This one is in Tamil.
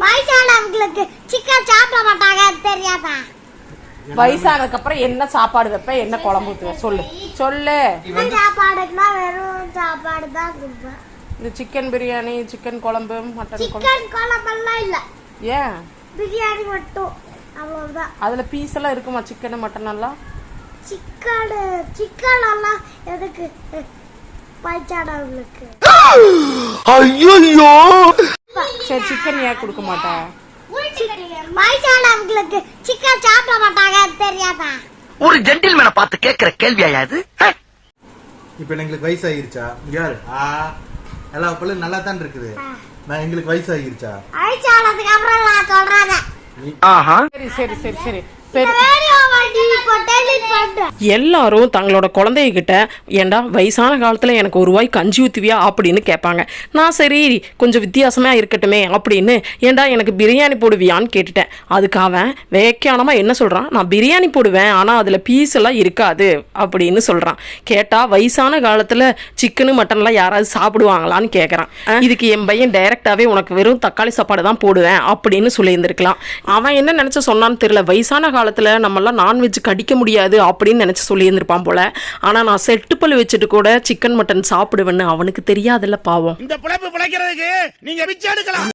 வயசானவங்களுக்கு சிக்கன் சாப்பிட மாட்டாங்க தெரியாதா? வயசானதுக்கு அப்புறம் என்ன சாப்பாடு வைப்ப, என்ன குழம்பு ஊத்துவ சொல்லு சொல்லு. சாப்பாடுனா வெறும் சாப்பாடு தான் கொடுப்பேன். இந்த சிக்கன் பிரியாணி, சிக்கன் குழம்பு, மட்டன் சிக்கன் குழம்பெல்லாம் இல்ல. ஏன்? பிரியாணி மட்டும், அவ்வளவுதான். அதுல பீஸ் எல்லாம் இருக்குமா? சிக்கன் மட்டன் எல்லாம்? சிக்கன் எல்லாம் எதுக்கு வயசானவங்களுக்கு? ஐயோ சரி, சிக்கன் ஏன் கொடுக்க மாட்டேன்? வயசானவங்களுக்கு சிக்கன் சாப்பிட மாட்டாங்க தெரியாதா? ஒரு ஜென்டில்மேனை பார்த்து கேட்கிற கேள்வியா இது? இப்ப எங்களுக்கு வயசாகிருச்சா? எல்லா பிள்ளைங்க நல்லா தான் இருக்குது. நான் எங்களுக்கு வயசாகிருச்சா? வயசானதுக்கு அப்புறம் நான் சொல்றேன். சரி சரி சரி சரி. எல்லாரும் தங்களோட குழந்தைகிட்ட ஏண்டா வயசான காலத்துல எனக்கு ஒரு வாய் கஞ்சி ஊத்துவியா அப்படின்னு கேட்பாங்க. நான் சரி கொஞ்சம் வித்தியாசமா இருக்கட்டுமே அப்படின்னு ஏண்டா எனக்கு பிரியாணி போடுவியான்னு கேட்டுட்டேன். அதுக்கு அவன் வேக்கியானமா என்ன சொல்றான், நான் பிரியாணி போடுவேன் ஆனா அதுல பீஸ் எல்லாம் இருக்காது அப்படின்னு சொல்றான். கேட்டா வயசான காலத்துல சிக்கனு மட்டன்லாம் யாராவது சாப்பிடுவாங்களான்னு கேட்கறான். இதுக்கு என் பையன் டைரக்டாவே உனக்கு வெறும் தக்காளி சாப்பாடு தான் போடுவேன் அப்படின்னு சொல்லியிருந்திருக்கலாம். அவன் என்ன நினைச்சு சொன்னான்னு தெரியல. வயசான காலத்துல நம்மளாம் நான்வெஜ் கடிக்க முடியாது அப்படின்னு நினைச்சு சொல்லியிருந்திருப்பான் போல. ஆனா நான் செட்டுப்பல் வச்சுட்டு கூட சிக்கன் மட்டன் சாப்பிடுவேன்னு அவனுக்கு தெரியாதுல்ல பாவம். இந்த பிழைப்பு பிழைக்கிறதுக்கு நீங்க பிச்சை எடுக்கலாம்.